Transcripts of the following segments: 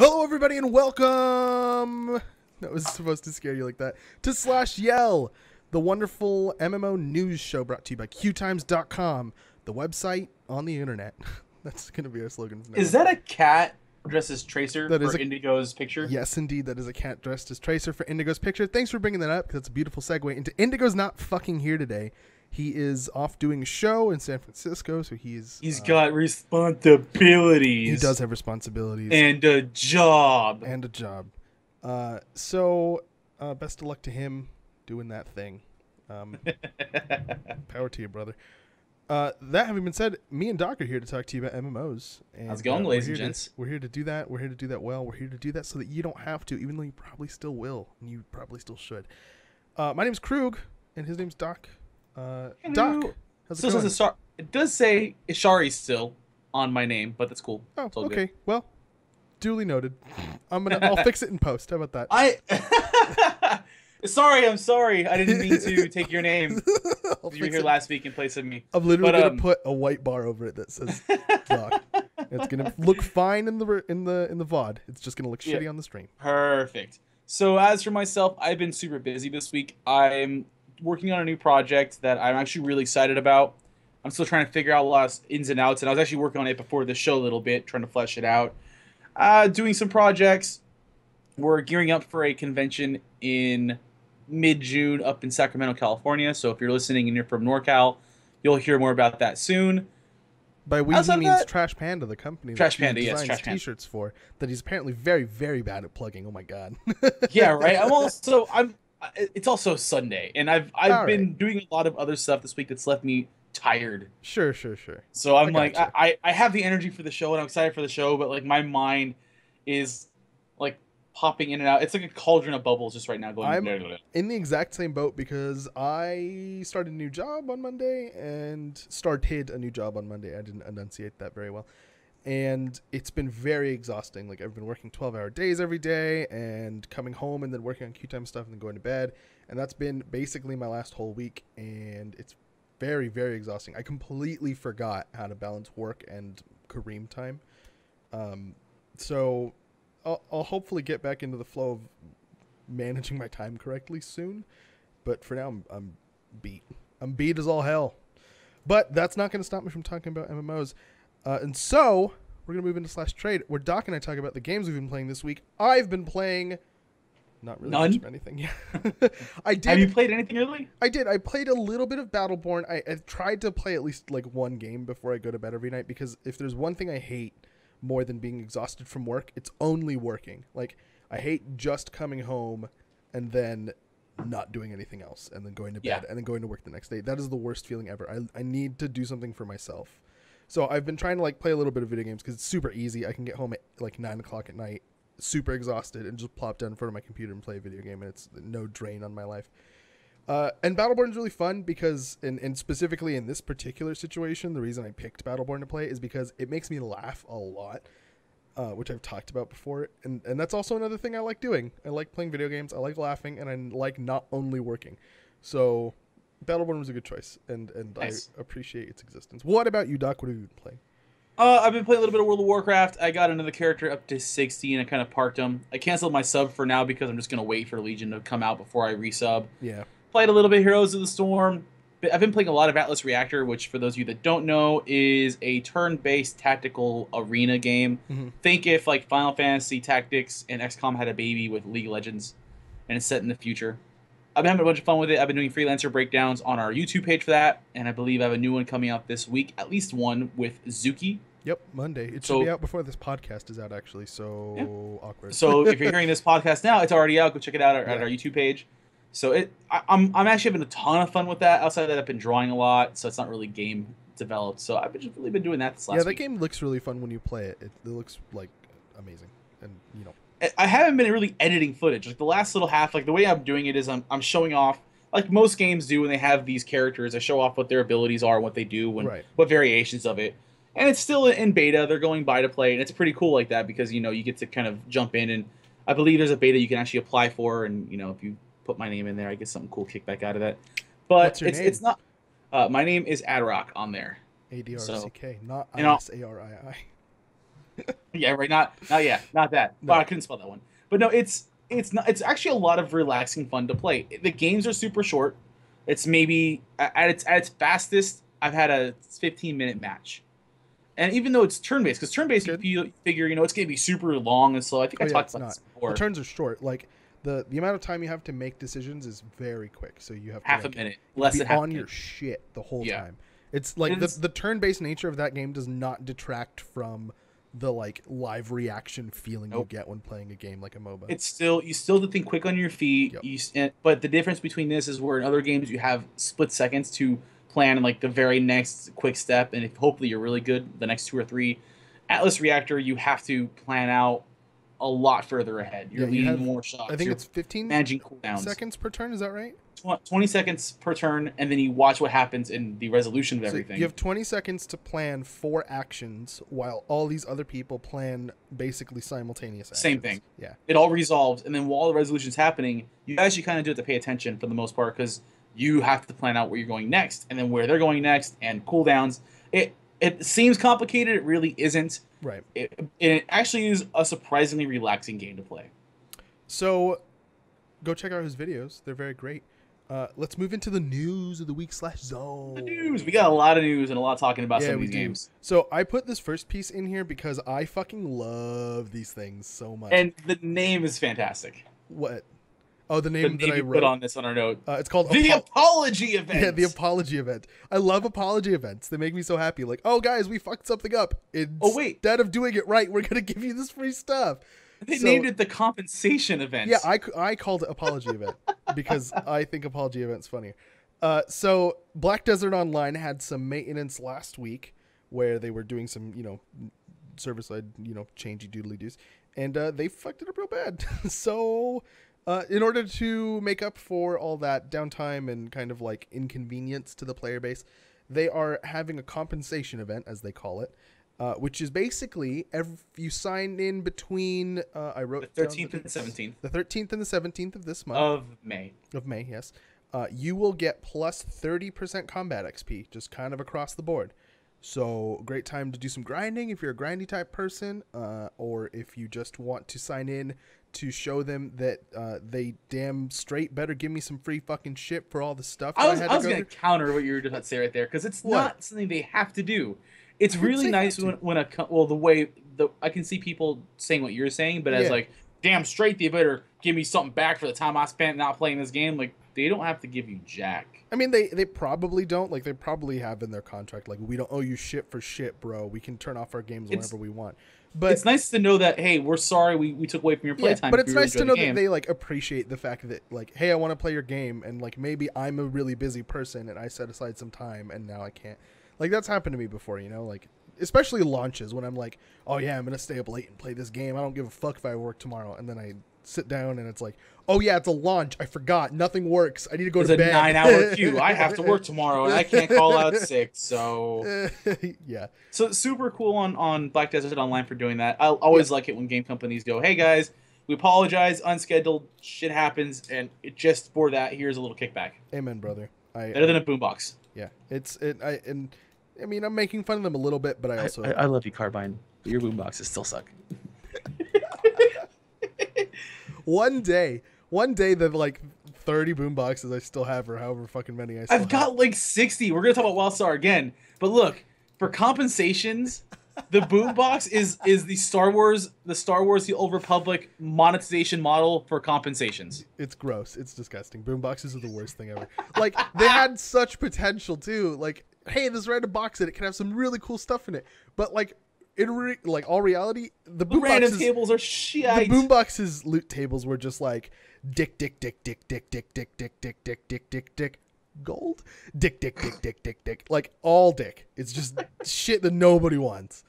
Hello, everybody, and welcome. That was supposed to scare you like that. To Slash Yell, the wonderful MMO news show brought to you by QueueTimes.com, the website on the internet. That's going to be our slogan. Is that a cat dressed as Tracer That for is Indigo's picture? Yes, indeed. That is a cat dressed as Tracer for Indigo's picture. Thanks for bringing that up, because it's a beautiful segue into Indigo's not fucking here today. He is off doing a show in San Francisco, so he's got responsibilities. He does have responsibilities. And a job. So best of luck to him doing that thing. Power to you, brother. That having been said, me and Doc are here to talk to you about MMOs. And, how's it going, ladies and gents? We're here to do that. We're here to do that well. We're here to do that so that you don't have to, even though you probably still will, and you probably still should. My name's Krug, and his name's Doc. Doc, how's it going? It does say Ishari still on my name, but that's cool. Oh, okay. Good. Well, duly noted. I'll fix it in post. How about that? I'm sorry. I didn't mean to take your name. You were here last week in place of me. I'm literally gonna put a white bar over it that says Doc. It's gonna look fine in the VOD. It's just gonna look shitty on the stream. Perfect. So as for myself, I've been super busy this week. I'm working on a new project that I'm actually really excited about. I'm still trying to figure out a lot of ins and outs, and I was actually working on it before the show a little bit, trying to flesh it out. Doing some projects. We're gearing up for a convention in mid-June up in Sacramento, California. So if you're listening and you're from NorCal, you'll hear more about that soon. By we, he means Trash Panda, the company Trash that Panda, he yes, designs T-shirts for, that he's apparently very, very bad at plugging. Oh my god. Yeah, right. It's also Sunday, and I've been doing a lot of other stuff this week that's left me tired. Sure. So I'm I have the energy for the show, and I'm excited for the show, but like my mind is like popping in and out. It's like a cauldron of bubbles just right now going. I'm in the exact same boat because I started a new job on Monday and started a new job on Monday. I didn't enunciate that very well. And it's been very exhausting. Like, I've been working 12-hour days every day and coming home and then working on QueueTime stuff and then going to bed. And that's been basically my last whole week. And it's very, very exhausting. I completely forgot how to balance work and Kareem time. So I'll hopefully get back into the flow of managing my time correctly soon. But for now, I'm beat. I'm beat as all hell. But that's not going to stop me from talking about MMOs. And so, we're going to move into Slash Trade, where Doc and I talk about the games we've been playing this week. I've been playing not really much of anything. Yeah. I did. Have you played anything early? I did. I played a little bit of Battleborn. I tried to play at least like one game before I go to bed every night, because if there's one thing I hate more than being exhausted from work, it's only working. Like, I hate just coming home and then not doing anything else and then going to bed and then going to work the next day. That is the worst feeling ever. I need to do something for myself. So I've been trying to like play a little bit of video games because it's super easy. I can get home at like 9 o'clock at night, super exhausted, and just plop down in front of my computer and play a video game, and it's no drain on my life. And Battleborn is really fun because, and specifically in this particular situation, the reason I picked Battleborn to play is because it makes me laugh a lot, which I've talked about before. And that's also another thing I like doing. I like playing video games, I like laughing, and I like not only working. So Battleborn was a good choice, and nice. I appreciate its existence. What about you, Doc? What have you been playing? I've been playing a little bit of World of Warcraft. I got another character up to 60, and I kind of parked him. I canceled my sub for now because I'm just going to wait for Legion to come out before I resub. Yeah. Played a little bit Heroes of the Storm. I've been playing a lot of Atlas Reactor, which, for those of you that don't know, is a turn-based tactical arena game. Mm-hmm. Think if like Final Fantasy Tactics and XCOM had a baby with League of Legends, and it's set in the future. I've been having a bunch of fun with it. I've been doing freelancer breakdowns on our YouTube page for that, and I believe I have a new one coming out this week, at least one with Zuki. Yep, Monday. It should be out before this podcast is out, actually, so awkward. So if you're hearing this podcast now, it's already out. Go check it out at our YouTube page. So I'm actually having a ton of fun with that. Outside of that, I've been drawing a lot, so it's not really game developed. So I've just really been doing that this last week. Yeah, that game looks really fun when you play it. It looks like amazing, and you know. I haven't been really editing footage. Like the last little half, like the way I'm doing it is I'm showing off, like most games do when they have these characters. I show off what their abilities are, what they do, and what variations of it. And it's still in beta. They're going by to play, and it's pretty cool like that because, you know, you get to kind of jump in, and I believe there's a beta you can actually apply for, and, you know, if you put my name in there, I get something cool kickback out of that. But it's not. My name is Adrock on there. ADRCK, not ISARII. Yeah, right. Not yeah, not that. No. But I couldn't spell that one. But no, it's not. It's actually a lot of relaxing fun to play. The games are super short. It's maybe at its fastest, I've had a 15-minute match. And even though it's turn-based, because turn-based you figure it's gonna be super long and slow. I think I talked it's about not. this before. The turns are short. Like the amount of time you have to make decisions is very quick. So you have to Half a minute, less than half a minute. your shit the whole Yeah. time. It's like the turn-based nature of that game does not detract from the like live reaction feeling you get when playing a game like a MOBA. It's still you still have to think quick on your feet. But the difference between this is where in other games you have split seconds to plan like the very next quick step, and if hopefully you're really good the next 2 or 3. Atlas Reactor, you have to plan out a lot further ahead. You're leading more shots. I think it's 15 managing cooldowns. Seconds per turn. Is that right? 20 seconds per turn, and then you watch what happens in the resolution of everything. You have 20 seconds to plan 4 actions while all these other people plan basically simultaneous actions. Same thing. Yeah. It all resolves, and then while the resolution's happening, you actually kind of do have to pay attention for the most part because you have to plan out where you're going next, and then where they're going next, and cooldowns. It seems complicated. It really isn't. Right. It actually is a surprisingly relaxing game to play. So, go check out his videos. They're very great. Let's move into the news of the week /zone. The news. We got a lot of news and a lot talking about some of these games. So I put this first piece in here because I fucking love these things so much. And the name is fantastic. What? Oh, the name that I wrote. Put on this on our note. It's called The Apology Event. Yeah, the Apology Event. I love apology events. They make me so happy. Like, oh guys, we fucked something up. Instead of doing it right, we're gonna give you this free stuff. They named it the Compensation Event. Yeah, I called it Apology Event because I think Apology Event's funnier. So Black Desert Online had some maintenance last week where they were doing some, server-side, changey doodly doos, and they fucked it up real bad. So in order to make up for all that downtime and kind of like inconvenience to the player base, they are having a compensation event, as they call it. Which is basically if you sign in between I wrote the 13th and the 17th. The 13th and the 17th of this month. Of May, yes. You will get plus 30% combat XP, just kind of across the board. So great time to do some grinding if you're a grindy type person, or if you just want to sign in to show them that they damn straight better give me some free fucking shit for all the stuff. I was going to counter what you were just about to say right there because it's not something they have to do. It's really nice when I can see people saying what you're saying, but as like, damn straight, they better give me something back for the time I spent not playing this game. Like, they don't have to give you jack. I mean, they probably don't. Like, they probably have in their contract, like, we don't owe you shit for shit, bro. We can turn off our games whenever we want. But it's nice to know that, hey, we're sorry we took away from your playtime. But it's nice to know that they, like, appreciate the fact that, like, hey, I want to play your game, and, like, maybe I'm a really busy person, and I set aside some time, and now I can't. Like, that's happened to me before, like, especially launches when I'm like, oh, yeah, I'm going to stay up late and play this game. I don't give a fuck if I work tomorrow. And then I sit down and it's like, oh, yeah, it's a launch. I forgot. Nothing works. I need to go to bed. It's a 9-hour queue. I have to work tomorrow and I can't call out sick. So, yeah. So, super cool on Black Desert Online for doing that. I always like it when game companies go, hey, guys, we apologize. Unscheduled shit happens. And just for that, here's a little kickback. Amen, brother. Better than a boombox. Yeah. I mean, I'm making fun of them a little bit, but I love you, Carbine. But your boomboxes still suck. One day, the like 30 boomboxes I still have, or however fucking many I still have. I've got like 60. We're gonna talk about WildStar again, but look, for compensations, the boombox is the Star Wars, the Old Republic monetization model for compensations. It's gross. It's disgusting. Boomboxes are the worst thing ever. Like, they had such potential too. Like, hey, this random box in it can have some really cool stuff in it, but like all reality, the random tables are shit. The boomboxes loot tables were just like dick gold, dick, like all dick. It's just shit that nobody wants.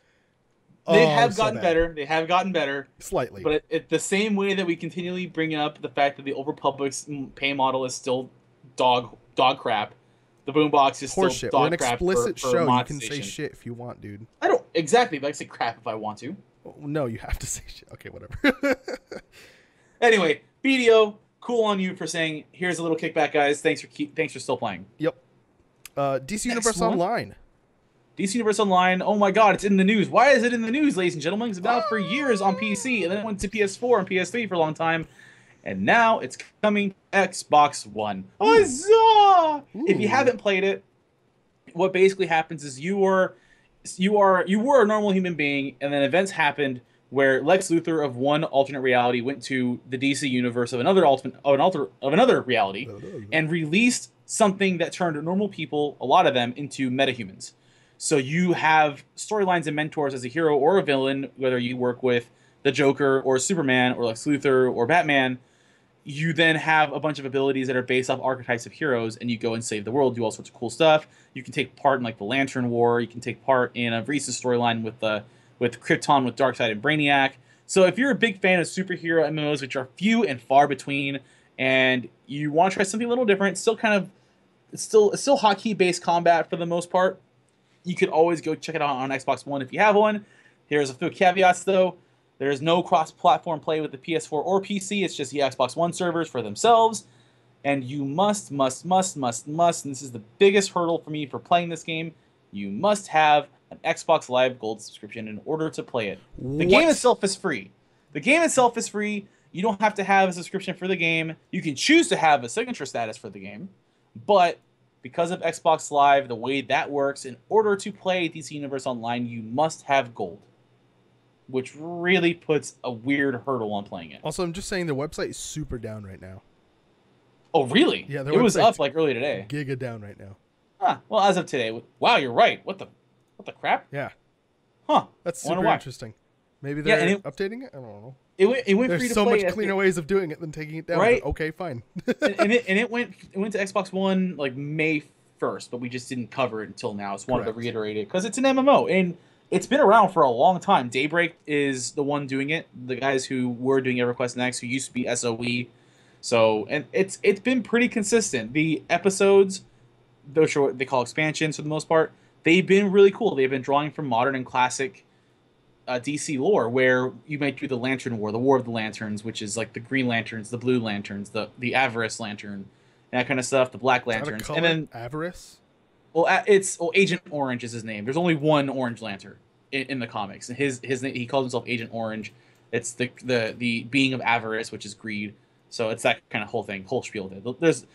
They have gotten better. They have gotten better slightly, but it the same way that we continually bring up the fact that the Old Republic's pay model is still dog crap. The boombox is horse still shit. dog We're an crap explicit for show. You can say shit if you want, dude. I don't exactly, but I say crap if I want to. No, you have to say shit. Okay, whatever. Anyway, BDO, cool on you for saying here's a little kickback, guys. Thanks for still playing. Yep. DC Universe Online. DC Universe Online, oh my god, it's in the news. Why is it in the news, ladies and gentlemen? It's been out for years on PC, and then it went to PS4 and PS3 for a long time, and now it's coming to Xbox One. Huzzah! If you haven't played it, what basically happens is you were a normal human being, and then events happened where Lex Luthor of one alternate reality went to the DC universe of another reality and released something that turned normal people, a lot of them, into metahumans. So you have storylines and mentors as a hero or a villain, whether you work with the Joker or Superman or Lex Luthor or Batman. You then have a bunch of abilities that are based off archetypes of heroes, and you go and save the world, do all sorts of cool stuff. You can take part in like the Lantern War. You can take part in a Reese's storyline with Krypton, with Darkseid and Brainiac. So if you're a big fan of superhero MMOs, which are few and far between, and you want to try something a little different, it's still hotkey based combat for the most part, you could always go check it out on Xbox One if you have one. Here's a few caveats though. There's no cross-platform play with the PS4 or PC. It's just the Xbox One servers for themselves. And you must, and this is the biggest hurdle for me for playing this game, you must have an Xbox Live Gold subscription in order to play it. The game itself is free. You don't have to have a subscription for the game. You can choose to have a signature status for the game. But because of Xbox Live, the way that works, in order to play DC Universe Online, you must have Gold, which really puts a weird hurdle on playing it. Also, I'm just saying their website is super down right now. Oh, really? Yeah, it was up like early today. Giga down right now. Huh. Well, as of today. Wow, you're right. What the crap? Yeah. Huh. That's super interesting. Maybe they're updating it? I don't know. It went free to play. There's so much cleaner ways of doing it than taking it down. Right? But okay, fine. and it went to Xbox One like May 1st, but we just didn't cover it until now. So wanted to reiterate it because it's an MMO and it's been around for a long time. Daybreak is the one doing it. The guys who were doing EverQuest Next, who used to be SOE. So, and it's been pretty consistent. The episodes, those are what they call expansions for the most part, they've been really cool. They've been drawing from modern and classic DC lore, where you might do the Lantern War, the War of the Lanterns, which is like the Green Lanterns, the Blue Lanterns, the Avarice Lantern, that kind of stuff, the Black Lanterns. And then Avarice? Well, Agent Orange is his name. There's only one Orange Lantern in the comics, and his name, he calls himself Agent Orange. It's the being of avarice, which is greed. So it's that kind of whole thing, whole spiel.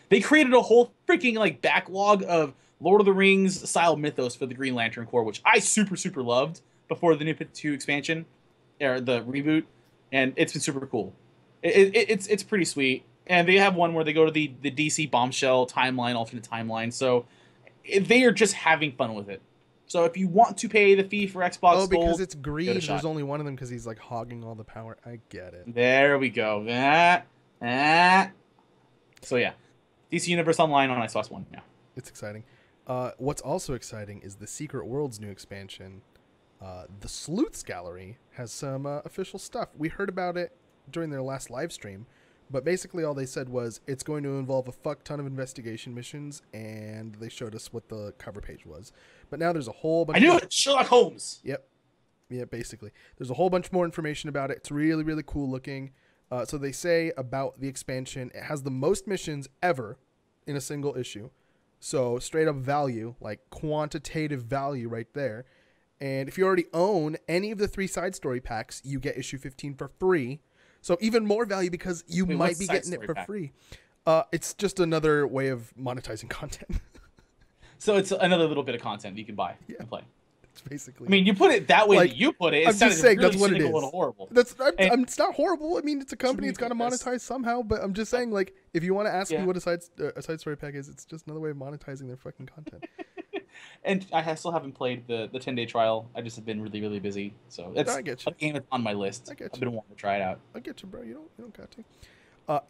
They created a whole freaking like backlog of Lord of the Rings style mythos for the Green Lantern Corps, which I super loved before the New 52 expansion, or the reboot, and it's been super cool. It's pretty sweet, and they have one where they go to the DC Bombshell timeline, alternate timeline. So they are just having fun with it. So if you want to pay the fee for Xbox because Gold, it's greed. There's only one of them because he's like hogging all the power. I get it. There we go. So yeah, DC Universe Online on Xbox One. Yeah, it's exciting. What's also exciting is the Secret Worlds new expansion. The Sleuths Gallery has some official stuff. We heard about it during their last live stream, but basically all they said was it's going to involve a fuck ton of investigation missions, and they showed us what the cover page was. But now there's a whole bunch. I knew it, Sherlock Holmes. Yep. Yeah, basically. There's a whole bunch more information about it. It's really cool looking. So they say about the expansion, it has the most missions ever in a single issue. So straight up value, like quantitative value right there. And if you already own any of the 3 side story packs, you get issue 15 for free. So even more value because you might be getting it for free. It's just another way of monetizing content. So it's another little bit of content you can buy and play. It's basically. I mean, you put it that way that you put it. I'm just saying really that's what it is. Horrible. It's not horrible. I mean, it's a company. It's got to monetize somehow. But I'm just saying, like, if you want to ask me what a side story pack is, it's just another way of monetizing their fucking content. And I still haven't played the 10-day trial. I just have been really busy. So it's a game that's on my list. I've been wanting to try it out. I get you, bro. You don't got to.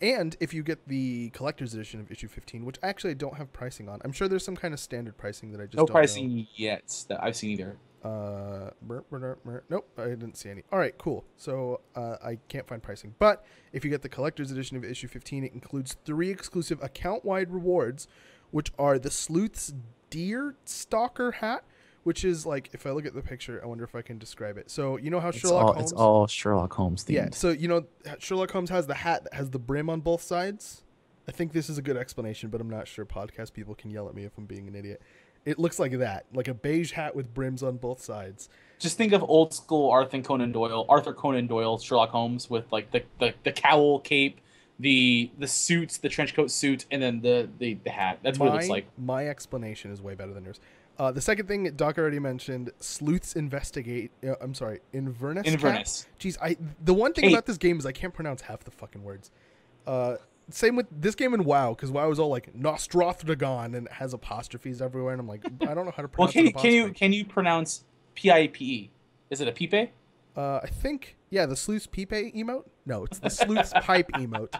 And if you get the collector's edition of issue 15, which actually I don't have pricing on. I'm sure there's some kind of standard pricing that I just don't know. No pricing yet that I've seen either. Nope, I didn't see any. All right, cool. So I can't find pricing. But if you get the collector's edition of issue 15, it includes 3 exclusive account-wide rewards, which are the Sleuth's Deer Stalker hat, which is like, if I look at the picture, I wonder if I can describe it. So you know how Sherlock Holmes... It's all Sherlock Holmes themed. Yeah, so you know Sherlock Holmes has the hat that has the brim on both sides? I think this is a good explanation, but I'm not sure. Podcast people can yell at me if I'm being an idiot. It looks like that, like a beige hat with brims on both sides. Just think of old school Arthur Conan Doyle, Sherlock Holmes with like the cowl cape, the suits, the trench coat suit, and then the hat. That's what it looks like. My explanation is way better than yours. The second thing Doc already mentioned, Sleuth's investigate. I'm sorry, Inverness. Inverness. Jeez, the one thing about this game is I can't pronounce half the fucking words. Same with this game in WoW, because WoW is all like Nostrothragon and it has apostrophes everywhere, and I'm like, I don't know how to pronounce. Well, can you pronounce Pipe? Is it a pipe? I think the Sleuth's pipe emote. No, it's the Sleuth's pipe emote.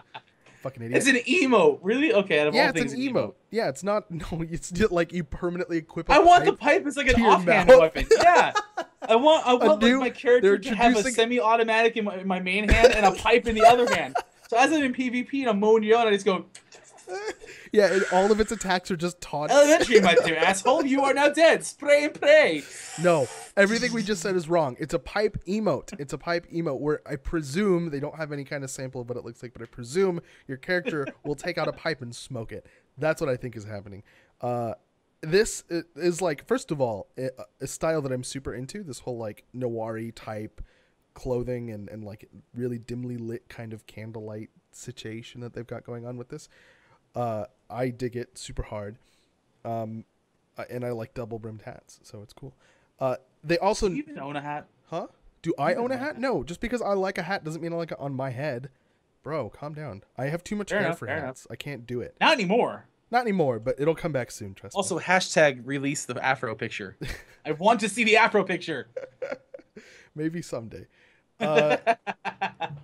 Fucking idiot. It's an emote, really? Okay, out of all things, it's an emote. Yeah, it's not. No, it's just like you permanently equip. I want the pipe as like an offhand weapon. Yeah, I want like my character to have a semi-automatic in my main hand and a pipe in the other hand. So as I'm in PvP and I'm mowing you out, I just go. Yeah, and all of its attacks are just taunts. Elementary, my dear asshole, you are now dead. Spray and pray. No, everything we just said is wrong. It's a pipe emote. It's a pipe emote where I presume they don't have any kind of sample of what it looks like, but I presume your character will take out a pipe and smoke it. That's what I think is happening. This is like, first of all, a style that I'm super into. This whole like noir-y type clothing and like really dimly lit kind of candlelight situation that they've got going on with this. I dig it super hard. And I like double brimmed hats, so it's cool. They also... Do you even own a hat? Huh? Do I own a hat? No, just because I like a hat doesn't mean I like it on my head. Bro, calm down. I have too much hair for hats. I can't do it. Not anymore. Not anymore, but it'll come back soon, trust me. Also, hashtag release the afro picture. I want to see the afro picture. Maybe someday.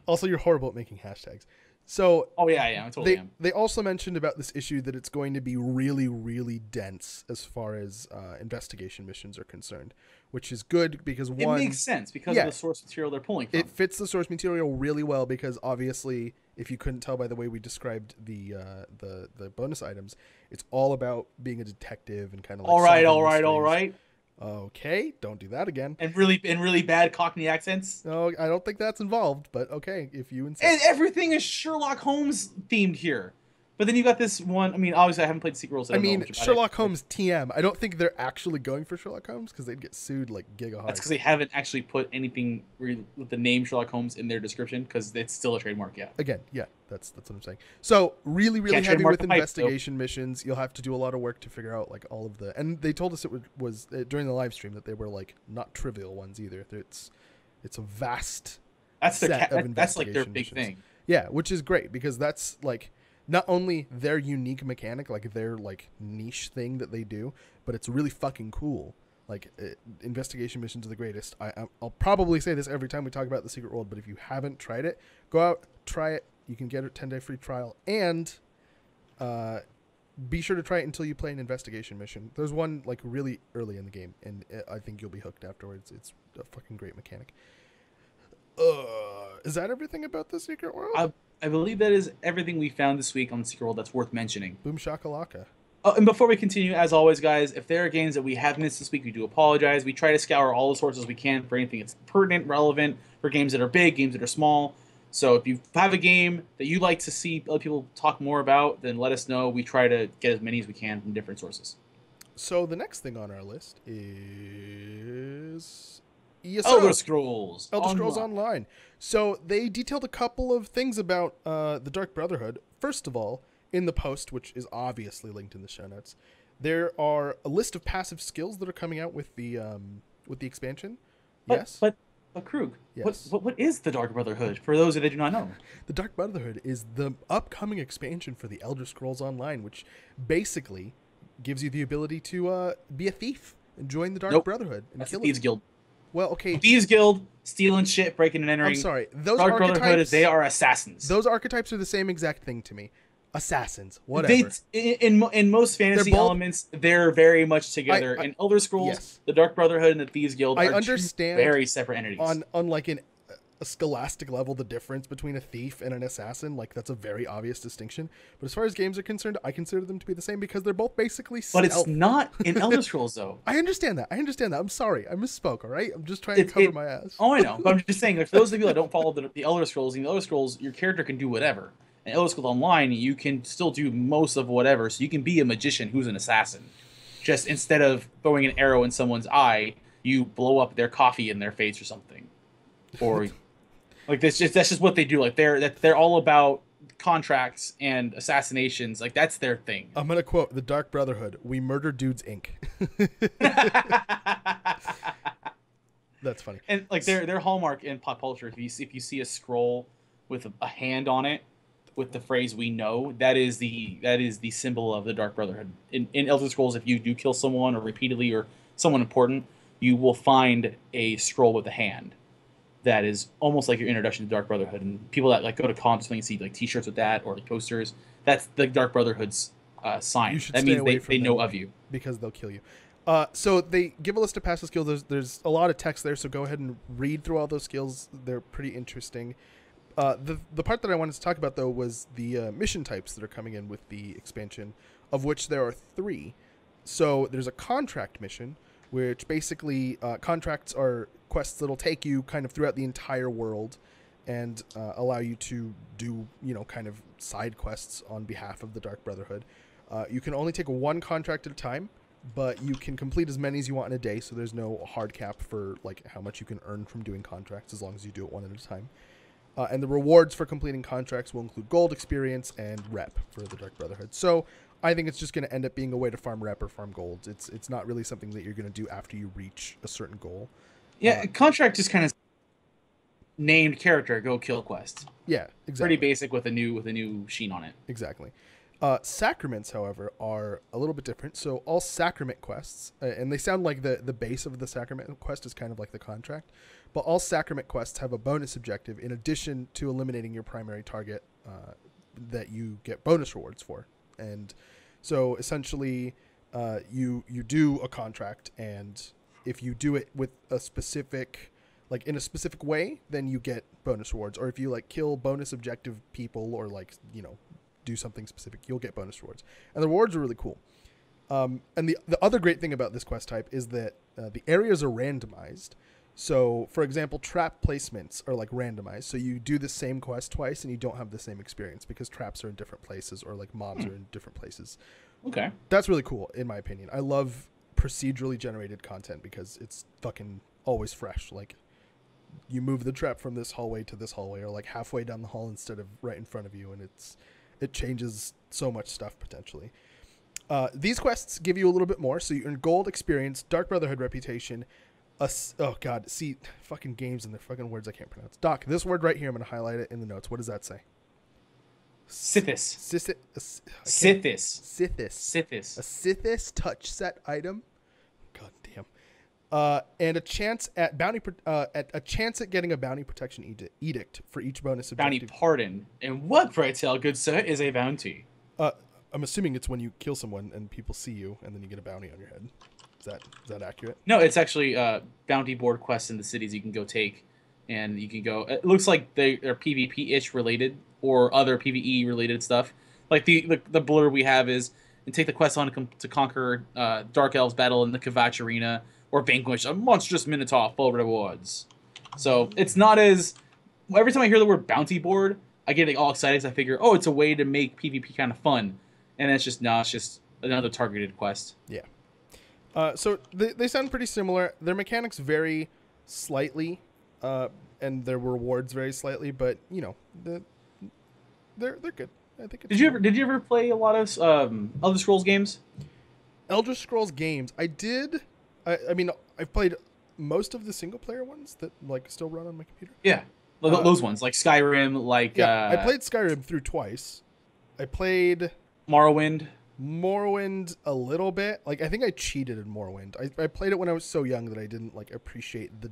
Also, you're horrible at making hashtags. So, oh yeah, I totally am. They also mentioned about this issue that it's going to be really, really dense as far as investigation missions are concerned, which is good because it makes sense because of the source material they're pulling from. It fits the source material really well because obviously, if you couldn't tell by the way we described the bonus items, it's all about being a detective and kind of like all right. Okay, don't do that again. And really bad Cockney accents. No, I don't think that's involved, but okay, if you insist. And everything is Sherlock Holmes themed here. But then you got this one. I mean, obviously I haven't played Secret World. So I mean, Sherlock Holmes TM. I don't think they're actually going for Sherlock Holmes because they'd get sued like giga hard. That's because they haven't actually put anything with the name Sherlock Holmes in their description because it's still a trademark. Yeah. Again, yeah, that's what I'm saying. So really heavy with investigation missions. You'll have to do a lot of work to figure out like all of the. And they told us it was during the live stream that they were like not trivial ones either. It's a vast. That's like their big thing. Yeah, which is great because that's like. Not only their unique mechanic, like their like niche thing that they do, but it's really fucking cool. Like investigation missions are the greatest. I'll probably say this every time we talk about the Secret World, but if you haven't tried it, go out, try it. You can get a 10-day free trial, and be sure to try it until you play an investigation mission. There's one like really early in the game, and I think you'll be hooked afterwards. It's a fucking great mechanic. Is that everything about the Secret World? I believe that is everything we found this week on the Secret World that's worth mentioning. Boom shakalaka. Oh, and before we continue, as always, guys, if there are games that we have missed this week, we do apologize. We try to scour all the sources we can for anything that's pertinent, relevant, for games that are big, games that are small. So if you have a game that you'd like to see other people talk more about, then let us know. We try to get as many as we can from different sources. So the next thing on our list is... Elder Scrolls Online. So they detailed a couple of things about the Dark Brotherhood. First of all, in the post, which is obviously linked in the show notes, there are a list of passive skills that are coming out with the expansion. But Krug, yes. What is the Dark Brotherhood? For those that do not know, the Dark Brotherhood is the upcoming expansion for the Elder Scrolls Online, which basically gives you the ability to be a thief and join the Dark Brotherhood. And that's the Thieves Guild. Well, okay. Thieves Guild, stealing shit, breaking and entering. I'm sorry. Those Dark Brotherhood, they are assassins. Those archetypes are the same exact thing to me. Assassins, whatever. In most fantasy elements, they're very much together. In Elder Scrolls, the Dark Brotherhood and the Thieves Guild are two very separate entities. On like a scholastic level, the difference between a thief and an assassin, like that's a very obvious distinction. But as far as games are concerned, I consider them to be the same because they're both basically But it's not in Elder Scrolls, though. I understand that. I'm sorry. I misspoke, all right? I'm just trying to cover my ass. Oh, I know. But I'm just saying, like, for those of you that don't follow the Elder Scrolls, in the Elder Scrolls, your character can do whatever. In Elder Scrolls Online, you can still do most of whatever, so you can be a magician who's an assassin. Just instead of throwing an arrow in someone's eye, you blow up their coffee in their face or something, or like that's just what they do. Like they're all about contracts and assassinations. Like that's their thing. I'm gonna quote the Dark Brotherhood: "We murder dudes, Inc." That's funny. And like their hallmark in pop culture, if you see a scroll with a hand on it with the phrase "we know," that is the symbol of the Dark Brotherhood. In Elder Scrolls, if you do kill someone or repeatedly or someone important, you will find a scroll with a hand. That is almost like your introduction to Dark Brotherhood. And people that like go to cons and see like T-shirts with that or like posters, that's the Dark Brotherhood's sign. That means they know of you because they'll kill you. So they give a list of passive skills. There's a lot of text there, so go ahead and read through all those skills. They're pretty interesting. The part that I wanted to talk about, though, was the mission types that are coming in with the expansion, of which there are 3. So there's a contract mission, which basically contracts are quests that'll take you kind of throughout the entire world and allow you to do, kind of side quests on behalf of the Dark Brotherhood. You can only take 1 contract at a time, but you can complete as many as you want in a day, so there's no hard cap for like how much you can earn from doing contracts as long as you do it 1 at a time. And the rewards for completing contracts will include gold, experience, and rep for the Dark Brotherhood. So I think it's just going to end up being a way to farm rep or farm gold. It's not really something that you're going to do after you reach a certain goal. Yeah, contract just kind of named character go kill quest. Yeah, exactly. Pretty basic with a new sheen on it. Exactly. Sacraments, however, are a little bit different. So all sacrament quests, and they sound like the base of the sacrament quest is kind of like the contract, but all sacrament quests have a bonus objective in addition to eliminating your primary target that you get bonus rewards for. And so essentially you do a contract, and if you do it with a specific, like in a specific way, then you get bonus rewards. Or if you like kill bonus objective people or like, do something specific, you'll get bonus rewards. And the rewards are really cool. And the other great thing about this quest type is that the areas are randomized. So, for example, trap placements are like randomized. So you do the same quest twice and you don't have the same experience because traps are in different places or like mobs are in different places. Okay. That's really cool, in my opinion. I love procedurally generated content because it's fucking always fresh. Like, you move the trap from this hallway to this hallway or like halfway down the hall instead of right in front of you, and it changes so much stuff potentially. These quests give you a little bit more, so you earn gold, experience, Dark Brotherhood reputation. Fucking games and their fucking words I can't pronounce. Doc, this word right here, I'm going to highlight it in the notes. What does that say? Sithis. A Sithis touch set item. God damn. And a chance at getting a bounty protection edict for each bonus objective. Bounty pardon. And what, pray tell, good sir, is a bounty? I'm assuming it's when you kill someone and people see you, and then you get a bounty on your head. Is that accurate? No, it's actually bounty board quests in the cities you can go take, and you can go. It looks like they're PvP-ish related or other PvE related stuff. Like the blur we have is and take the quest on to conquer Dark Elves battle in the Kvatch arena or vanquish a monstrous Minotaur full of rewards. So it's not as every time I hear the word bounty board, I get all excited because I figure, oh, it's a way to make PvP kind of fun, and it's just it's just another targeted quest. Yeah. So they sound pretty similar. Their mechanics vary slightly, and their rewards vary slightly, but they're good. I think. Did you ever play a lot of Elder Scrolls games? Elder Scrolls games, I did. I mean, I've played most of the single player ones that like still run on my computer. Yeah, those ones like Skyrim, like I played Skyrim through twice. I played Morrowind a little bit. Like I think I cheated in Morrowind. I played it when I was so young that I didn't like appreciate the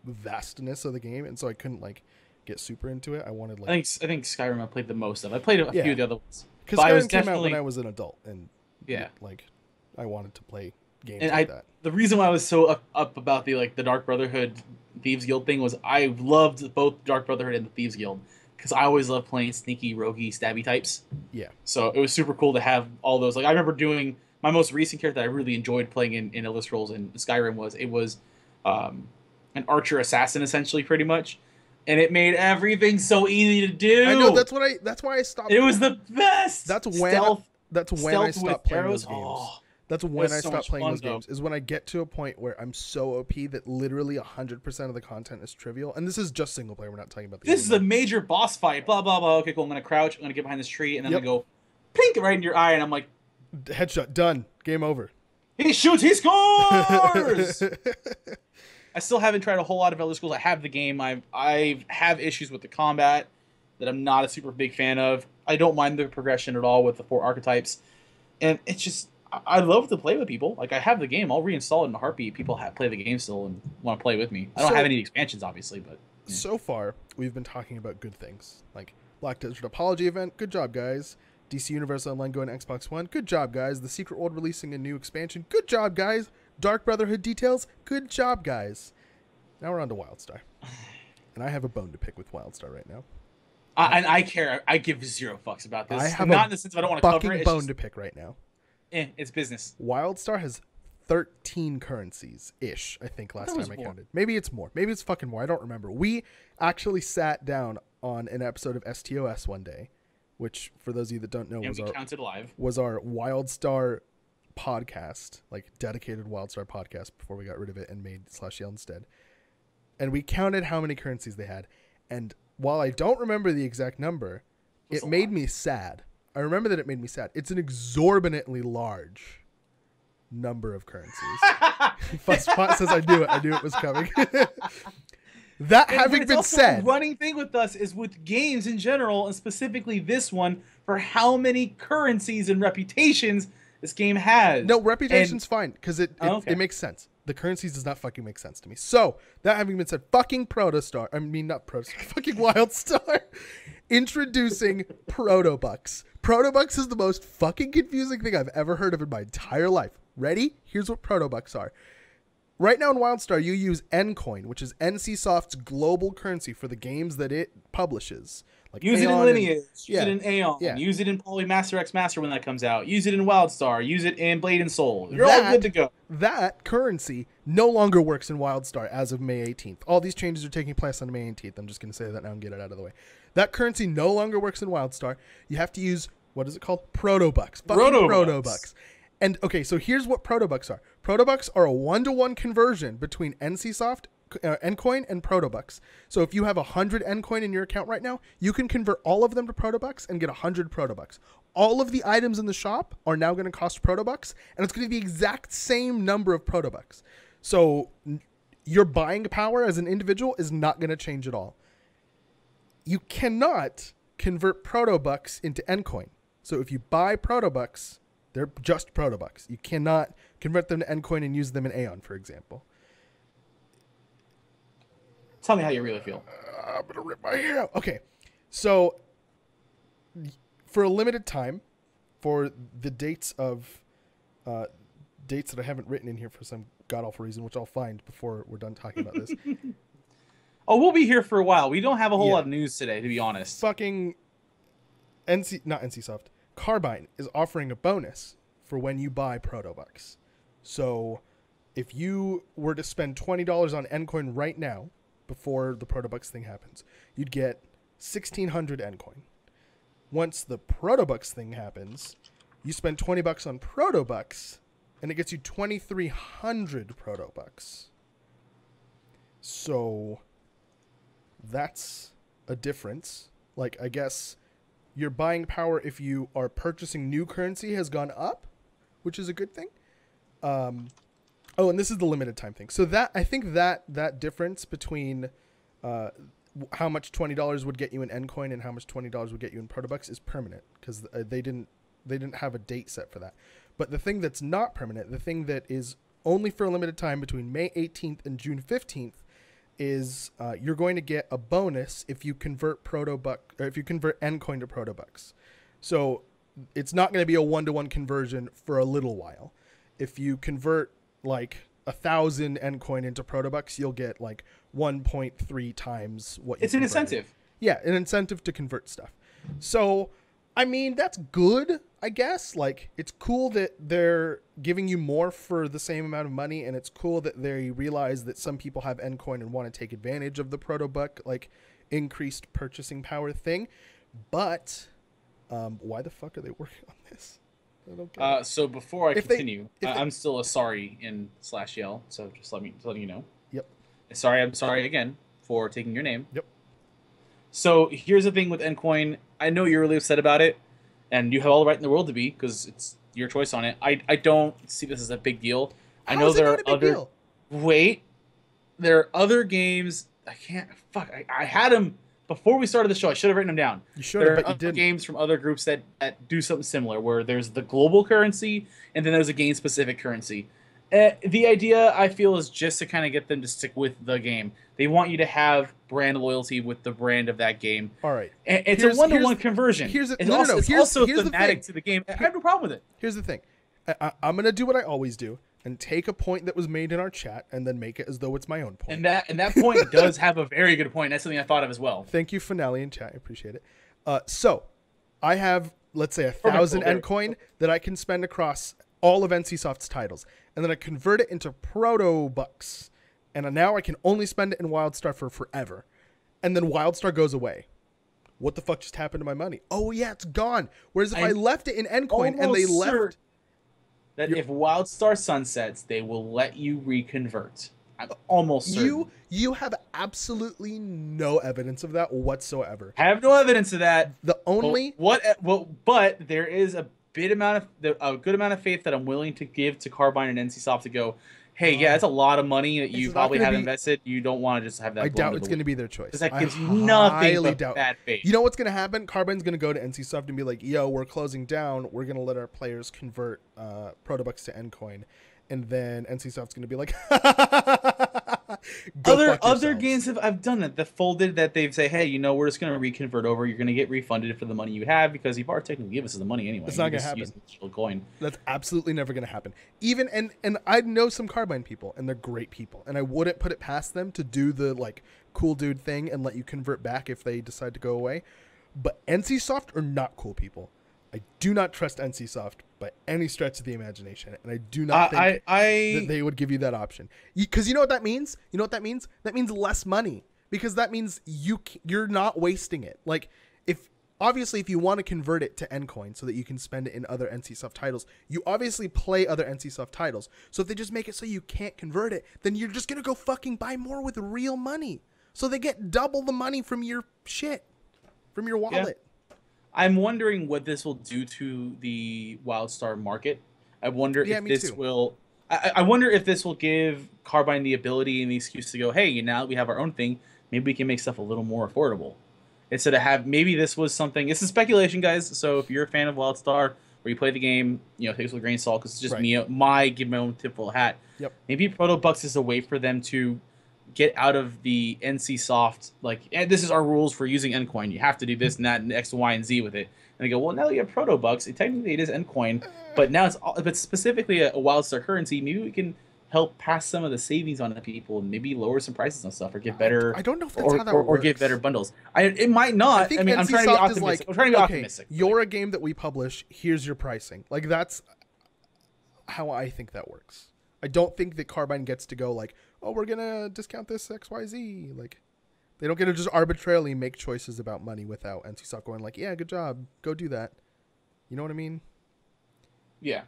vastness of the game, and so I couldn't like get super into it. I wanted like I think Skyrim I played the most of. I played a few of the other ones. Because Skyrim came out when I was an adult, and like I wanted to play games and like that. The reason why I was so up about the Dark Brotherhood Thieves Guild thing was I loved both Dark Brotherhood and the Thieves Guild because I always loved playing sneaky, roguey, stabby types. Yeah. So it was super cool to have all those. Like I remember doing my most recent character that I really enjoyed playing in Elder Scrolls and Skyrim was an archer assassin essentially, pretty much. And it made everything so easy to do. I know that's why I stopped. It was the best. That's when I stopped playing those games. That's when I so stop much playing fun, those games. Is when I get to a point where I'm so OP that literally 100% of the content is trivial. And this is just single player. We're not talking about the This is a major boss fight. Blah blah blah. Okay, cool. I'm gonna crouch. I'm gonna get behind this tree, and then I'm gonna go, pink right in your eye, and I'm like, headshot done. Game over. he shoots, he scores. I still haven't tried a whole lot of Elder Scrolls. I have the game. I have issues with the combat that I'm not a super big fan of. I don't mind the progression at all with the 4 archetypes, and it's just I love to play with people. Like, I have the game. I'll reinstall it in a heartbeat. People play the game still and want to play with me. I don't have any expansions, obviously, but yeah. So far we've been talking about good things like Black Desert Apology event. Good job, guys. DC Universe Online going to Xbox One. Good job, guys. The Secret World releasing a new expansion. Good job, guys. Dark Brotherhood details. Good job, guys. Now we're on to WildStar. And I have a bone to pick with WildStar right now. And I care. I give 0 fucks about this. I have not in the sense of I don't want to cover it. It's bone to pick right now. It's business. WildStar has 13 currencies-ish, I think, last time I counted. Maybe it's more. Maybe it's fucking more. I don't remember. We actually sat down on an episode of STOS one day, which, for those of you that don't know, was our WildStar podcast, like dedicated WildStar podcast before we got rid of it and made /Yell instead. And we counted how many currencies they had. And while I don't remember the exact number, it made me sad. I remember that it made me sad. It's an exorbitantly large number of currencies. Fuzzpot says I knew it. I knew it was coming. That having been said, the running thing with us is with games in general, and specifically this one, for how many currencies and reputations this game has. No, reputation's fine because it makes sense. The currencies does not fucking make sense to me. So, that having been said, fucking Protostar, I mean not Protostar, fucking WildStar, introducing Protobucks. Protobucks is the most fucking confusing thing I've ever heard of in my entire life. Ready? Here's what Protobucks are. Right now in WildStar, you use Ncoin, which is NCSoft's global currency for the games that it publishes. Like use it in Lineage, use it in Aeon, use it in Polymaster X Master when that comes out, use it in WildStar, use it in Blade and Soul. You're all good to go. That currency no longer works in WildStar as of May 18th. All these changes are taking place on May 18th. I'm just going to say that now and get it out of the way. That currency no longer works in WildStar. You have to use, what is it called? Protobucks. Protobucks. And, okay, so here's what Protobucks are. Protobucks are a 1-to-1 conversion between NCSoft, Ncoin, and Protobucks. So if you have 100 Ncoin in your account right now, you can convert all of them to Protobucks and get 100 Protobucks. All of the items in the shop are now going to cost Protobucks, and it's going to be the exact same number of Protobucks. So your buying power as an individual is not going to change at all. You cannot convert Protobucks into Ncoin. So if you buy Protobucks, they're just Protobucks. You cannot convert them to Ncoin and use them in Aeon, for example. Tell me how you really feel. I'm going to rip my hair out. Okay, so for a limited time, for the dates of dates that I haven't written in here for some god-awful reason, which I'll find before we're done talking about this. Oh, we'll be here for a while. We don't have a whole lot of news today, to be honest. Fucking not NCSoft. Carbine is offering a bonus for when you buy Protobucks. So if you were to spend $20 on Ncoin right now, before the Protobucks thing happens, you'd get 1,600 Ncoin. Once the Protobucks thing happens, you spend $20 on Protobucks, and it gets you 2,300 Protobucks. So that's a difference. Like, I guess your buying power, if you are purchasing new currency, has gone up, which is a good thing. Oh, and this is the limited time thing. So that I think that difference between how much $20 would get you in Ncoin and how much $20 would get you in Protobucks is permanent because they didn't have a date set for that. But the thing that's not permanent, the thing that is only for a limited time between May 18th and June 15th, is you're going to get a bonus if you convert Ncoin to Protobucks. So it's not going to be a 1-to-1 conversion for a little while. If you convert like 1,000 Ncoin into Protobucks, you'll get like 1.3 times what you It's an incentive. Yeah, an incentive to convert stuff. So, I mean, that's good, I guess. Like, it's cool that they're giving you more for the same amount of money, and it's cool that they realize that some people have Ncoin and want to take advantage of the Protobuck, like, increased purchasing power thing. But why the fuck are they working on this? I don't get it. So before I If continue, they, I'm still a sorry in /yell. So just letting you know. yep. Sorry, I'm sorry again for taking your name. Yep. So here's the thing with Ncoin. I know you're really upset about it, and you have all the right in the world to be because it's your choice on it. I don't see this as a big deal. I know there are other. Deal? Wait, there are other games. I can't. Fuck. I had them before we started the show. I should have written them down. You should have, there but are you other didn't. games from other groups that do something similar, where there's the global currency and then there's a game-specific currency. The idea, I feel, is just to kind of get them to stick with the game. They want you to have brand loyalty with the brand of that game. All right. And it's a one-to-one conversion. It's also thematic to the game. I have no problem with it. Here's the thing. I'm going to do what I always do and take a point that was made in our chat and then make it as though it's my own point. And that point does have a very good point. That's something I thought of as well. Thank you, Finale in chat. I appreciate it. So I have, let's say, 1,000 Ncoin that I can spend across all of NCSoft's titles. And then I convert it into Protobucks. And now I can only spend it in WildStar for forever. And then WildStar goes away. What the fuck just happened to my money? Oh, yeah, it's gone. Whereas if I left it in Ncoin and they left... that if WildStar sunsets, they will let you reconvert. I'm almost certain. You have absolutely no evidence of that whatsoever. I have no evidence of that. The only... But there is a good amount of faith that I'm willing to give to Carbine and NCSoft to go, hey, yeah, that's a lot of money that you probably have invested. You don't want to just have that. I doubt it's going to be their choice. Because that gives you nothing but bad faith. You know what's going to happen? Carbine's going to go to NCSoft and be like, yo, we're closing down. We're going to let our players convert Protobucks to Ncoin. And then NCSoft's going to be like, other games I've done that. The folded that they've say, hey, you know, we're just going to reconvert over. You're going to get refunded for the money you have because you've already technically given us the money anyway. It's not going to happen. Coin. That's absolutely never going to happen. Even and I know some Carbine people, and they're great people, and I wouldn't put it past them to do the like cool dude thing and let you convert back if they decide to go away. But NCSoft are not cool people. I do not trust NCSoft by any stretch of the imagination, and I do not think that they would give you that option. Because you know what that means? You know what that means? That means less money. Because that means you're not wasting it. Like, if you want to convert it to Ncoin so that you can spend it in other NCSoft titles, you obviously play other NCSoft titles. So if they just make it so you can't convert it, then you're just going to go fucking buy more with real money. So they get double the money from your shit, from your wallet. Yeah. I'm wondering what this will do to the WildStar market. I wonder if this will. I wonder if this will give Carbine the ability and the excuse to go, hey, now that we have our own thing, maybe we can make stuff a little more affordable. Instead of maybe this was something. This is speculation, guys. So if you're a fan of WildStar or you play the game, you know, take this with a grain of salt because it's just me. Give my own tipful hat. Yep. Maybe Protobucks is a way for them to get out of the NCSoft, like, this is our rules for using Ncoin. You have to do this and that and X, Y, and Z with it. And they go, well, now you have Protobucks. Technically, it is Ncoin, but now it's specifically a WildStar currency. Maybe we can help pass some of the savings on to people and maybe lower some prices on stuff or get better. I don't know if that's how that works. Or get better bundles. It might not. I mean, I'm trying to be optimistic. I'm trying to be optimistic. You're a game that we publish. Here's your pricing. Like, that's how I think that works. I don't think that Carbine gets to go like, oh, we're going to discount this XYZ. Like, they don't get to just arbitrarily make choices about money without NCSoft going like, yeah, good job. Go do that. You know what I mean? Yeah.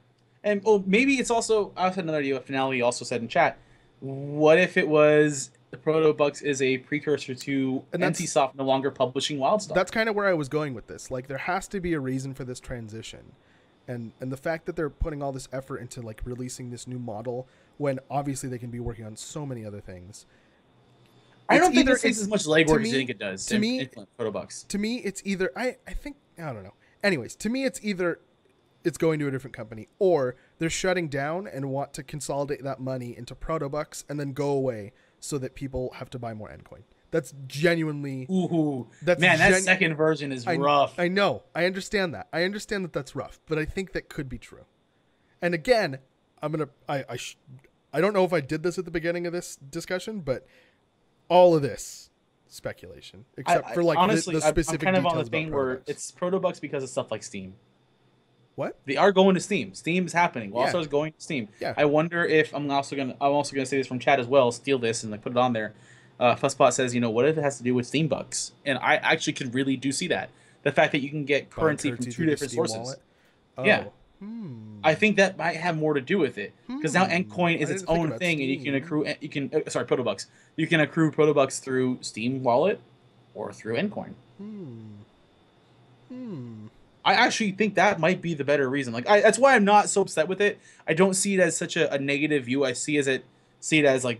And maybe it's also, I had another idea. Finale also said in chat, what if it was the Protobucks is a precursor to NCSoft no longer publishing WildStar? That's kind of where I was going with this. Like, there has to be a reason for this transition. And the fact that they're putting all this effort into like releasing this new model when obviously they can be working on so many other things. I don't think this takes as much legwork as you think it does. To me, Protobucks. To me, it's either I don't know. Anyways, to me, it's either it's going to a different company or they're shutting down and want to consolidate that money into Protobucks and then go away so that people have to buy more Ncoin. That's genuinely... Ooh, that second version is rough. I know. I understand that. I understand that that's rough, but I think that could be true. And again, I don't know if I did this at the beginning of this discussion, but all of this speculation, except for like honestly, the specific I'm kind of details on the thing where it's Protobucks because of stuff like Steam. What? They are going to Steam. Steam's happening. WildStar's going to Steam. Yeah. I wonder if I'm also gonna say this from chat as well. Steal this and like put it on there. Fusspot says, you know, what if it has to do with Steam bucks? And I actually could really do see that. The fact that you can get currency from two different sources. Oh. Yeah. I think that might have more to do with it because now Endcoin is I its didn't think own about thing, and you Steam. can accrue. Sorry, Protobucks. You can accrue Protobucks through Steam Wallet or through Endcoin. I actually think that might be the better reason. Like, that's why I'm not so upset with it. I don't see it as such a negative view. I see it as like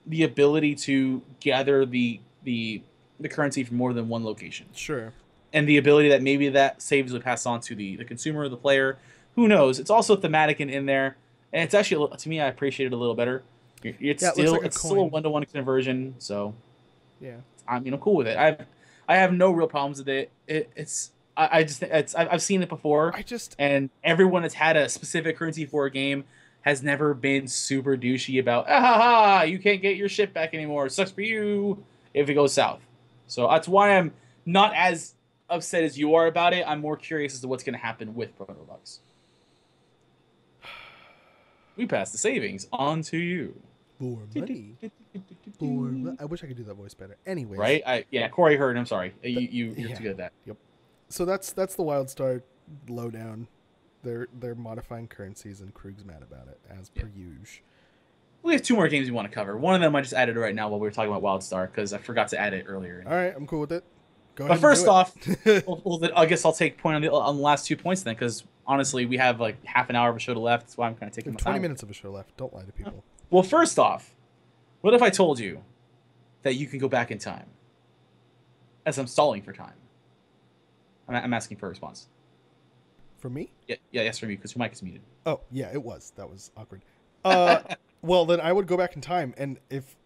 the ability to gather the currency from more than one location. Sure. And the ability that maybe that saves would pass on to the consumer or the player. Who knows? It's also thematic in there, and it's actually, to me, I appreciate it a little better. It's Yeah, it looks like a it's still a coin. 1-to-1 conversion, so Yeah. I mean, I'm cool with it. I have no real problems with it. I just I've seen it before, and everyone that's had a specific currency for a game has never been super douchey about you can't get your shit back anymore. It sucks for you if it goes south. So that's why I'm not as upset as you are about it. I'm more curious as to what's going to happen with Protobucks. We pass the savings on to you. For money. I wish I could do that voice better. Anyways. Right? Corey heard. I'm sorry. You're too good at that. Yep. So that's the WildStar lowdown. They're modifying currencies, and Krug's mad about it, as per usual. We have 2 more games we want to cover. One of them I just added right now while we were talking about WildStar because I forgot to add it earlier. All right, I'm cool with it. Go ahead. But first off, I guess I'll take point on the last 2 points then, because honestly, we have like half an hour of a show to left. That's why I'm kind of taking my time. 20 minutes of a show left. Don't lie to people. Well, first off, what if I told you that you can go back in time? As I'm stalling for time. I'm asking for a response. For me? Yes, for me, because your mic is muted. Oh, yeah, it was. That was awkward. Well, then I would go back in time, and if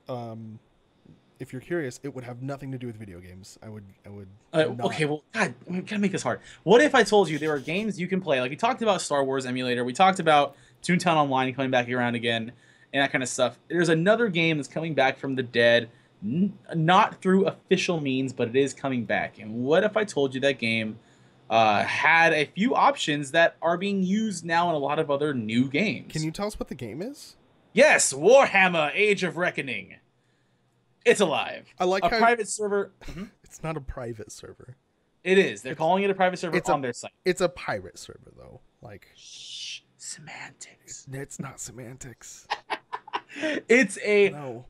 you're curious, it would have nothing to do with video games. I would. Okay, well, God, we gotta make this hard. What if I told you there are games you can play? Like we talked about Star Wars Emulator, we talked about Toontown Online coming back around again, and that kind of stuff. There's another game that's coming back from the dead, not through official means, but it is coming back. And what if I told you that game had a few options that are being used now in a lot of other new games? Can you tell us what the game is? Yes, Warhammer: Age of Reckoning. It's alive. I like a private server. It's not a private server. It is. They're calling it a private server on their site. It's a pirate server, though. Like, shh, semantics. It's not semantics. It's a. No.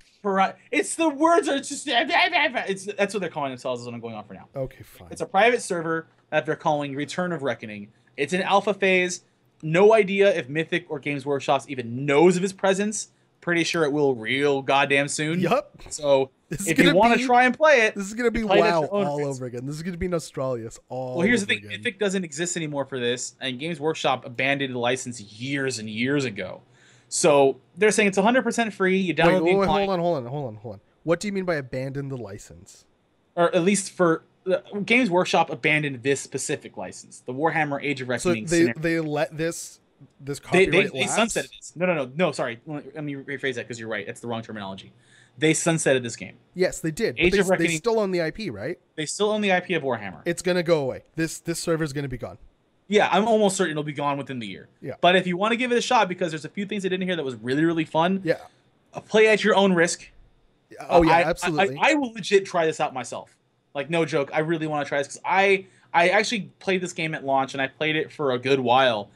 It's the words are just. That's what they're calling themselves. Is what I'm going on for now. Okay, fine. It's a private server that they're calling Return of Reckoning. It's in alpha phase. No idea if Mythic or Games Workshop even knows of its presence. Pretty sure it will real goddamn soon. Yup. So if you want to try and play it, this is gonna be WoW all over again. This is gonna be Nostralis all. Well, here's the thing: again. Mythic doesn't exist anymore for this, and Games Workshop abandoned the license years and years ago. So they're saying it's 100% free. You download the client. Hold on. What do you mean by abandon the license? Or at least for Games Workshop abandoned this specific license, the Warhammer Age of Reckoning. So they let this copyright they sunsetted this. No. Sorry, let me rephrase that because you're right. It's the wrong terminology. They sunsetted this game. Yes, they did. Age of Reckoning, they still own the IP, right? They still own the IP of Warhammer. It's gonna go away. This server's gonna be gone. Yeah, I'm almost certain it'll be gone within the year. Yeah. But if you want to give it a shot, because there's a few things I didn't hear that was really, really fun. Yeah. Play at your own risk. Oh yeah, absolutely. I will legit try this out myself. Like, no joke. I really want to try this because I actually played this game at launch and I played it for a good while.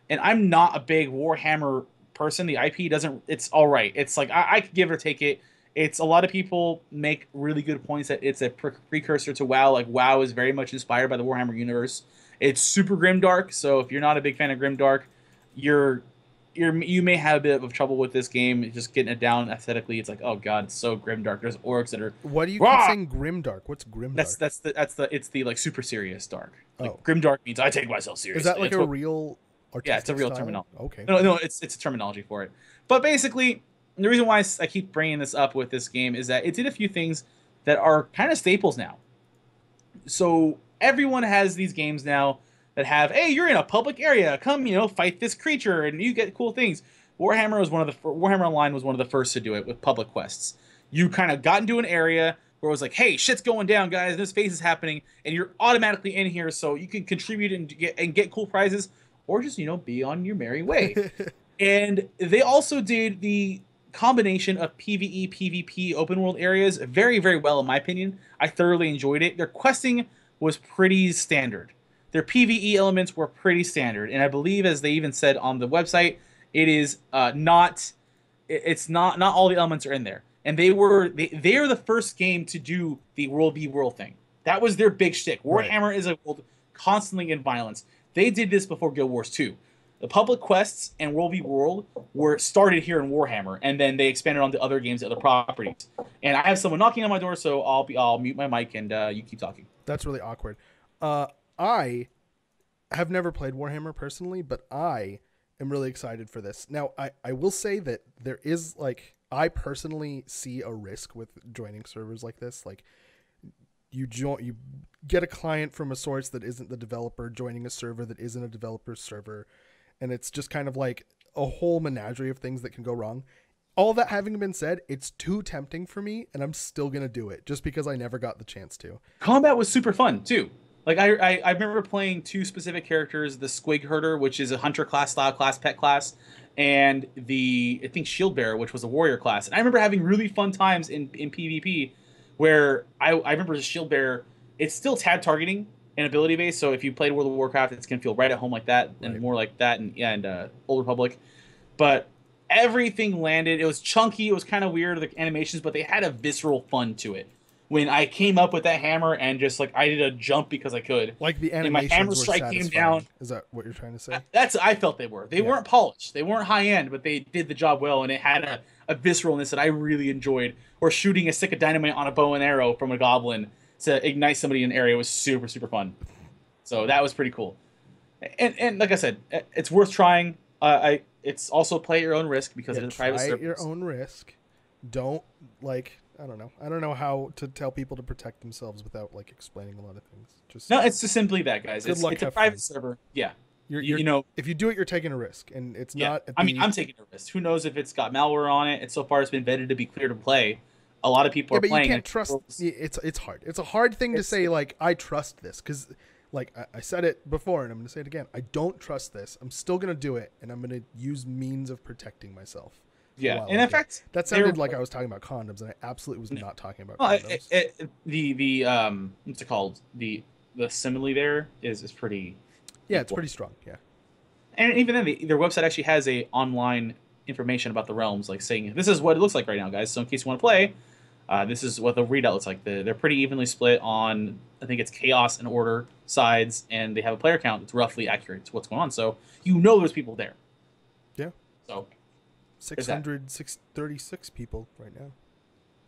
And I'm not a big Warhammer person. The IP doesn't. It's all right. It's like I could give it or take it. It's a lot of people make really good points that it's a precursor to WoW. Like WoW is very much inspired by the Warhammer universe. It's super grimdark. So if you're not a big fan of grimdark, you may have a bit of trouble with this game. Just getting it down aesthetically, it's like, oh god, it's so grimdark. There's orcs that are. What do you keep saying grimdark? What's grimdark? It's the like super serious dark. Like, oh. Grimdark means I take myself seriously. Is that like a real? Yeah, it's a real style? terminology. Okay. No, it's a terminology for it. But basically, the reason why I keep bringing this up with this game is that it did a few things that are kind of staples now. So everyone has these games now that have, hey, you're in a public area, come, fight this creature, and you get cool things. Warhammer Online was one of the first to do it with public quests. You kind of got into an area where it was like, hey, shit's going down, guys, this phase is happening, and you're automatically in here, so you can contribute and get cool prizes, or just be on your merry way. And they also did the combination of PvE, PvP open world areas very, very well, in my opinion. I thoroughly enjoyed it. Their questing was pretty standard. Their PvE elements were pretty standard, and I believe, as they even said on the website, it is not. It's not all the elements are in there, and they are the first game to do the world v world thing. That was their big shtick. Warhammer is a world constantly in violence. They did this before Guild Wars 2. The public quests and World v World were started here in Warhammer, and then they expanded onto other games, other properties. And I have someone knocking on my door, so I'll mute my mic and you keep talking. That's really awkward. I have never played Warhammer personally, but I am really excited for this. Now, I will say that there is like I personally see a risk with joining servers like this. Like you get a client from a source that isn't the developer, joining a server that isn't a developer's server. And it's just kind of like a whole menagerie of things that can go wrong. All that having been said, it's too tempting for me, and I'm still going to do it just because I never got the chance to. Combat was super fun, too. Like, I remember playing two specific characters, the Squig Herder, which is a Hunter class, style class, pet class, and I think Shield Bearer, which was a Warrior class. And I remember having really fun times in PvP where I remember the Shield Bearer, it's still tab targeting and ability based, so if you played World of Warcraft, it's gonna feel right at home like that, and more like that, and Old Republic. But everything landed. It was chunky. It was kind of weird, the animations, but they had a visceral fun to it. When I came up with that hammer and just like I did a jump because I could, like the animations, and my hammer strike came down. Is that what you're trying to say? I felt they were. They weren't polished. They weren't high end, but they did the job well, and it had a visceralness that I really enjoyed. Or shooting a stick of dynamite on a bow and arrow from a goblin to ignite somebody in an area was super, super fun. So that was pretty cool. And like I said, it's worth trying. It's also play at your own risk because it is a private service. Try at your own risk. Don't I don't know. I don't know how to tell people to protect themselves without like explaining a lot of things. It's just simply that, guys. It's a private server. Yeah. If you do it, you're taking a risk, and it's not. I'm taking a risk. Who knows if it's got malware on it? And so far, it's been vetted to be clear to play. A lot of people are playing. You can't trust. It's hard. It's a hard thing to say. Like I trust this because, like I said it before, and I'm going to say it again. I don't trust this. I'm still going to do it, and I'm going to use means of protecting myself. Yeah, and in fact, that sounded like I was talking about condoms, and I absolutely was not talking about condoms. The what's it called? The simile there is pretty. Yeah, it's pretty strong. Yeah, and even then, their website actually has a online information about the realms, like saying this is what it looks like right now, guys. So in case you want to play, this is what the readout looks like. They're pretty evenly split on, I think it's chaos and order sides, and they have a player count that's roughly accurate to what's going on. So there's people there. Yeah. So 636 people right now.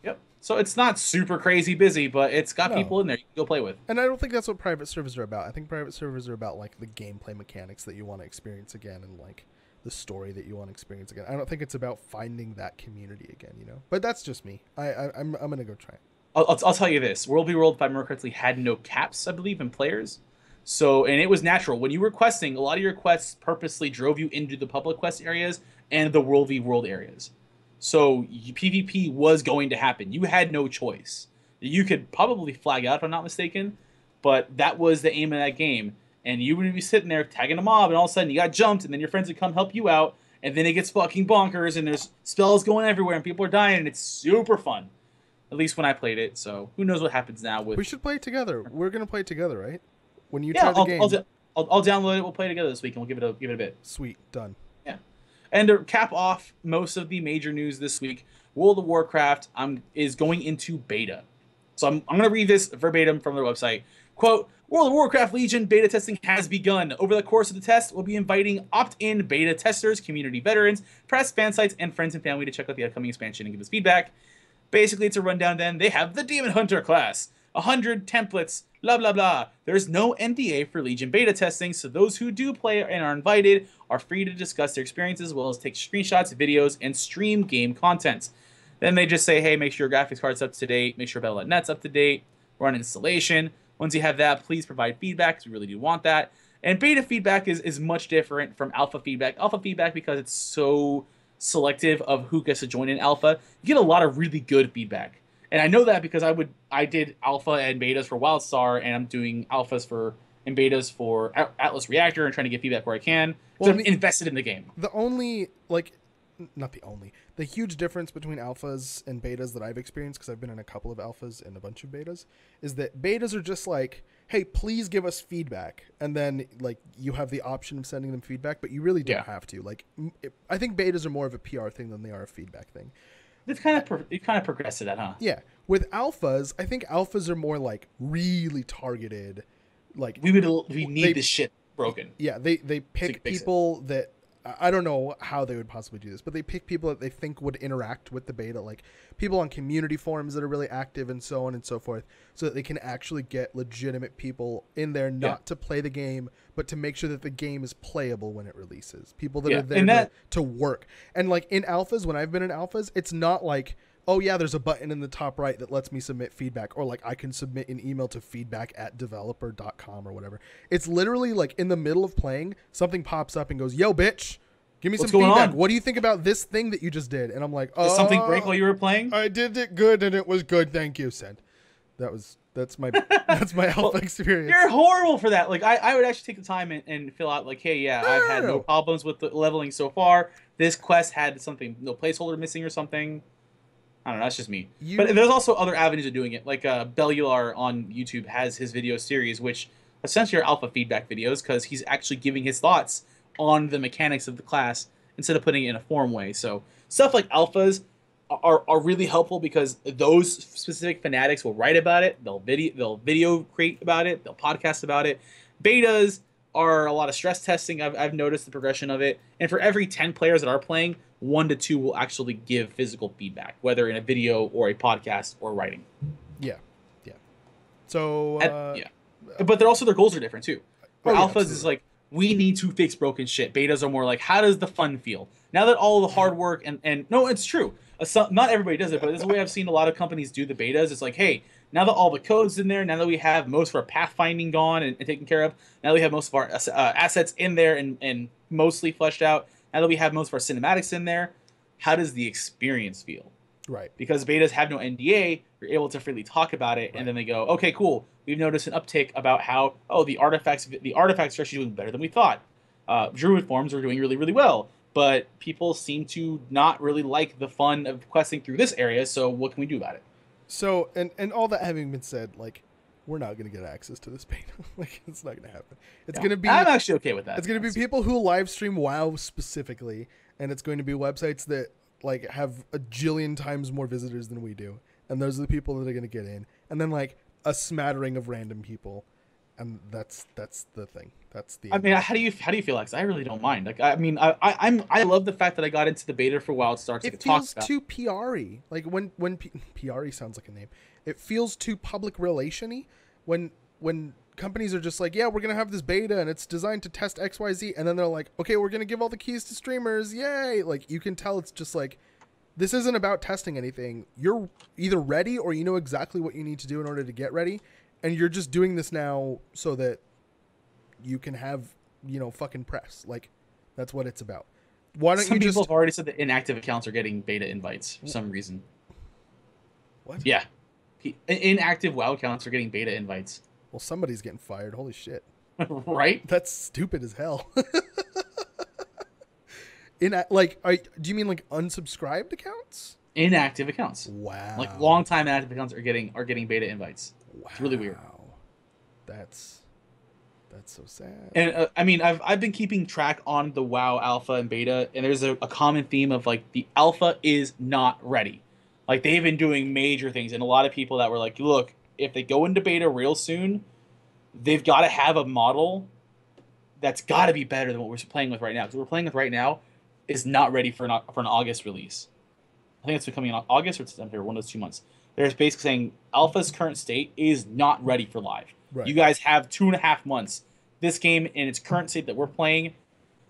Yep. So it's not super crazy busy, but it's got people in there you can go play with. And I don't think that's what private servers are about. I think private servers are about like the gameplay mechanics that you want to experience again, and like the story that you want to experience again. I don't think it's about finding that community again, But that's just me. I'm gonna go try it. I'll tell you this: World v World, if I remember correctly, had no caps, I believe, in players. So, and it was natural when you were questing. A lot of your quests purposely drove you into the public quest areas and the World v World areas. So PvP was going to happen. You had no choice. You could probably flag out if I'm not mistaken, but that was the aim of that game. And you would be sitting there tagging a mob, and all of a sudden you got jumped, and then your friends would come help you out, and then it gets fucking bonkers, and there's spells going everywhere, and people are dying, and it's super fun. At least when I played it. So who knows what happens now with. We should play it together. We're gonna play it together, right? When you try the game. I'll download it. We'll play it together this week, and we'll give it a bit. Sweet, done. Yeah. And to cap off most of the major news this week, World of Warcraft is going into beta. So I'm going to read this verbatim from their website. Quote, World of Warcraft Legion beta testing has begun. Over the course of the test, we'll be inviting opt-in beta testers, community veterans, press, fan sites, and friends and family to check out the upcoming expansion and give us feedback. Basically, it's a rundown then. They have the Demon Hunter class, 100 templates, blah, blah, blah. There's no NDA for Legion beta testing, so those who do play and are invited are free to discuss their experiences as well as take screenshots, videos, and stream game content. Then they just say, hey, make sure your graphics card's up to date, make sure Battle.net's up to date, run installation. Once you have that, please provide feedback, because we really do want that. And beta feedback is much different from alpha feedback. Alpha feedback, because it's so selective of who gets to join in alpha, you get a lot of really good feedback. And I know that because I did alpha and betas for WildStar, and I'm doing alphas and betas for Atlas Reactor and trying to get feedback where I can. So I'm invested in the game. The huge difference between alphas and betas that I've experienced, because I've been in a couple of alphas and a bunch of betas, is that betas are just like, hey, please give us feedback, and then like you have the option of sending them feedback, but you really don't have to. Like, I think betas are more of a PR thing than they are a feedback thing. They've kind of progressed to that, huh? Yeah. With alphas, I think alphas are more like really targeted. Like we need this shit broken. Yeah, they pick people that I don't know how they would possibly do this, but they pick people that they think would interact with the beta, like people on community forums that are really active and so on and so forth, so that they can actually get legitimate people in there, not to play the game, but to make sure that the game is playable when it releases. People that are there to work. And like in alphas, when I've been in alphas, it's not like, oh yeah, there's a button in the top right that lets me submit feedback, or like I can submit an email to feedback@developer.com or whatever. It's literally like in the middle of playing, something pops up and goes, yo, bitch, give me some feedback. What do you think about this thing that you just did? And I'm like, oh, did something break while you were playing? I did it good and it was good. Thank you, send. That's my alpha experience. You're horrible for that. Like I would actually take the time and fill out like, hey, yeah, I've had no problems with the leveling so far. This quest had something, no placeholder missing or something. I don't know, that's just me. But there's also other avenues of doing it. Like Bellular on YouTube has his video series, which essentially are alpha feedback videos, because he's actually giving his thoughts on the mechanics of the class instead of putting it in a forum way. So stuff like alphas are really helpful, because those specific fanatics will write about it, they'll video create about it, they'll podcast about it. Betas are a lot of stress testing. I've noticed the progression of it. And for every 10 players that are playing, 1 to 2 will actually give physical feedback, whether in a video or a podcast or writing. Yeah. So, but they're also, their goals are different too. For alphas is like, we need to fix broken shit. Betas are more like, how does the fun feel? Now that all the hard work and no, it's true. Not everybody does it, but this is the way I've seen a lot of companies do the betas. It's like, hey, now that all the code's in there, now that we have most of our pathfinding gone and taken care of, now that we have most of our assets in there and mostly fleshed out, now that we have most of our cinematics in there, how does the experience feel? Right. Because betas have no NDA, you're able to freely talk about it, and then they go, okay, cool. We've noticed an uptick about how, the artifacts are actually doing better than we thought. Druid forms are doing really, really well, but people seem to not really like the fun of questing through this area, so what can we do about it? So, and all that having been said, like, we're not going to get access to this beta. Like, it's not going to happen. It's going to be... I'm actually okay with that. It's going to be people who live stream WoW specifically, and it's going to be websites that, like, have a jillion times more visitors than we do. And those are the people that are going to get in. And then, like, a smattering of random people. And that's the thing. That's the... I mean, how do you feel, Alex? I really don't mind. Like, I mean, I love the fact that I got into the beta for WildStar. It feels too PR-y. Like, when PR-y sounds like a name. It feels too public relation-y when companies are just like, yeah, we're going to have this beta and it's designed to test XYZ. And then they're like, okay, we're going to give all the keys to streamers. Yay. Like, you can tell it's just like, this isn't about testing anything. You're either ready or you know exactly what you need to do in order to get ready. And you're just doing this now so that you can have, fucking press. Like, that's what it's about. Why don't some people have already said that inactive accounts are getting beta invites for some reason. What? Yeah. Inactive WoW accounts are getting beta invites. Well, somebody's getting fired. Holy shit. Right? That's stupid as hell. Do you mean like unsubscribed accounts? Inactive accounts. Wow. Like long-time inactive accounts are getting beta invites. Wow. It's really weird. That's so sad. And I mean, I've been keeping track on the WoW alpha and beta, and there's a common theme of like the alpha is not ready. Like, they've been doing major things, and a lot of people that were like, look, if they go into beta real soon, they've got to have a model that's got to be better than what we're playing with right now. Because what we're playing with right now is not ready for an August release. I think it's coming in August or September, one of those 2 months. They're basically saying alpha's current state is not ready for live. Right. You guys have 2.5 months. This game in its current state that we're playing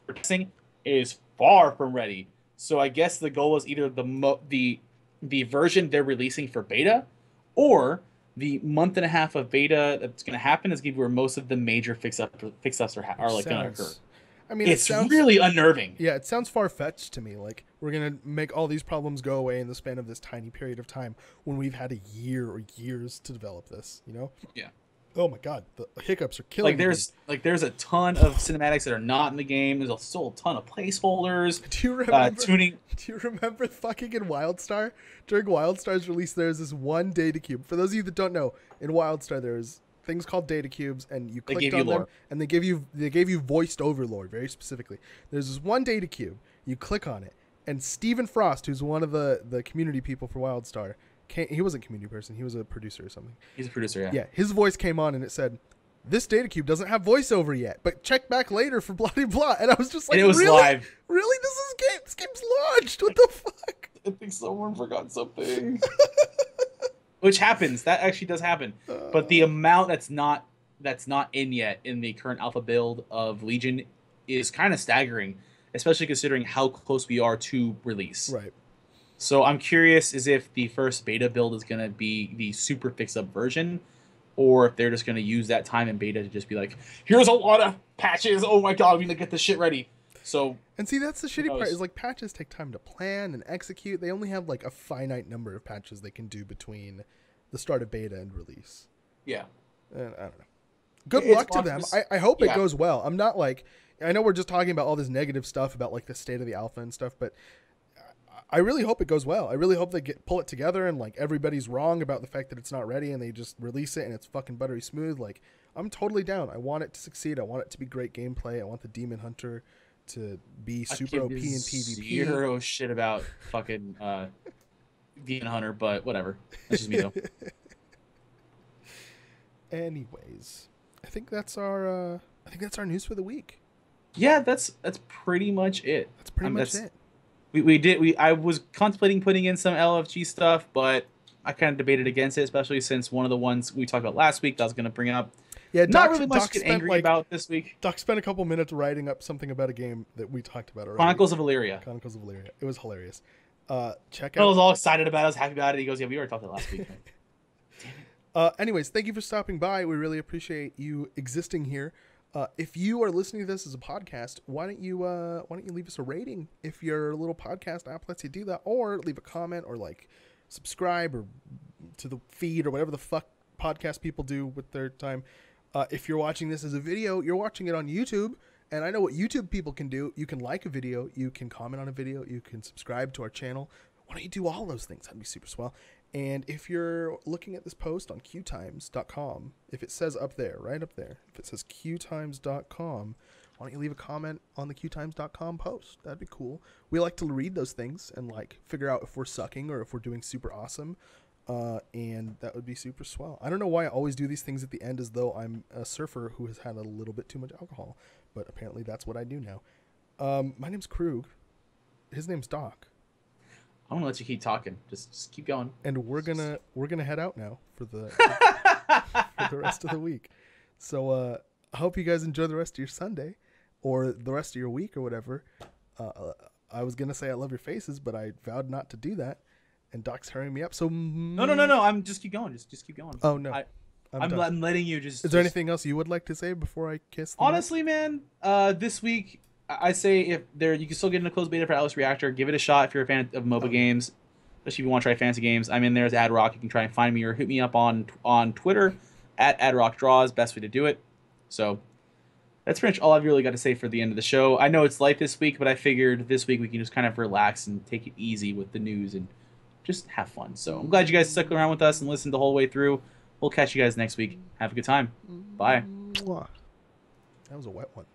for testing is far from ready. So I guess the goal is either the version they're releasing for beta, or the 1.5 of beta that's going to happen is going to be where most of the major fix-ups are like going to occur. I mean, it's really unnerving. Yeah, it sounds far-fetched to me. Like, we're going to make all these problems go away in the span of this tiny period of time when we've had a year or years to develop this, Yeah. Oh my god, the hiccups are killing me. There's a ton of cinematics that are not in the game. There's still a ton of placeholders. Do you remember tuning? Do you remember fucking in WildStar? During WildStar's release, there's this one data cube. For those of you that don't know, in WildStar there's things called data cubes, and you They clicked gave you on them, lore. and they gave you voiced over lore very specifically. There's this one data cube. You click on it, and Stephen Frost, who's one of the community people for WildStar, he wasn't a community person. He was a producer or something. He's a producer, yeah. Yeah, his voice came on, and it said, "This data cube doesn't have voiceover yet, but check back later for blah blah blah." And I was just like, And it was really? live. Really? This game's launched. What the fuck? I think someone forgot something. Which happens. That actually does happen. But the amount that's not in yet in the current alpha build of Legion is kind of staggering, especially considering how close we are to release. Right. So I'm curious as if the first beta build is going to be the super fix-up version, or if they're just going to use that time in beta to just be like, here's a lot of patches. Oh my god, we need to get this shit ready. So, and see, that's the shitty part is like patches take time to plan and execute. They only have like a finite number of patches they can do between the start of beta and release. Yeah. And I don't know. Good luck to them. I hope it goes well. I'm not like, I know we're just talking about all this negative stuff about like the state of the alpha and stuff, but I really hope it goes well. I really hope they pull it together and like everybody's wrong about the fact that it's not ready and they just release it and it's fucking buttery smooth. Like, I'm totally down. I want it to succeed. I want it to be great gameplay. I want the Demon Hunter to be super OP in PvP. Zero shit about fucking Demon Hunter, but whatever. That's just me though. Anyways, I think that's our news for the week. Yeah, that's pretty much it. That's pretty much it. I was contemplating putting in some LFG stuff, but I kind of debated against it, especially since one of the ones we talked about last week that I was going to bring up. Yeah, not really much to get angry about this week. Doc spent a couple minutes writing up something about a game that we talked about already. Chronicles of Valyria. It was hilarious. Check I out. was all excited about it. I was happy about it. He goes, "Yeah, we already talked about it last week." Damn it. Anyways, thank you for stopping by. We really appreciate you existing here. If you are listening to this as a podcast, why don't you leave us a rating if your little podcast app lets you do that, or leave a comment, or like subscribe or to the feed or whatever the fuck podcast people do with their time. If you're watching this as a video, you're watching it on YouTube, and I know what YouTube people can do. You can like a video, you can comment on a video, you can subscribe to our channel. Why don't you do all those things? That'd be super swell. And if you're looking at this post on QueueTimes.com, if it says up there, right up there, if it says QueueTimes.com, why don't you leave a comment on the QueueTimes.com post? That'd be cool. We like to read those things and like figure out if we're sucking or if we're doing super awesome. And that would be super swell. I don't know why I always do these things at the end as though I'm a surfer who has had a little bit too much alcohol, but apparently that's what I do now. My name's Krug. His name's Doc. I'm gonna let you keep talking. Just keep going. And we're gonna head out now for the rest of the week. So I hope you guys enjoy the rest of your Sunday or the rest of your week or whatever. I was gonna say I love your faces, but I vowed not to do that. And Doc's hurrying me up. So no. I'm just keep going. Just keep going. Oh no. I'm letting you just. Is there anything else you would like to say before I kiss? Honestly, man, this week I say if you can still get in a closed beta for Atlas Reactor. Give it a shot if you're a fan of MOBA games, especially if you want to try fantasy games. I'm in there as AdRock. You can try and find me or hit me up on Twitter at AdRockDraws. Best way to do it. So that's pretty much all I've really got to say for the end of the show. I know it's light this week, but I figured this week we can just kind of relax and take it easy with the news and just have fun. So I'm glad you guys stuck around with us and listened the whole way through. We'll catch you guys next week. Have a good time. Bye. That was a wet one.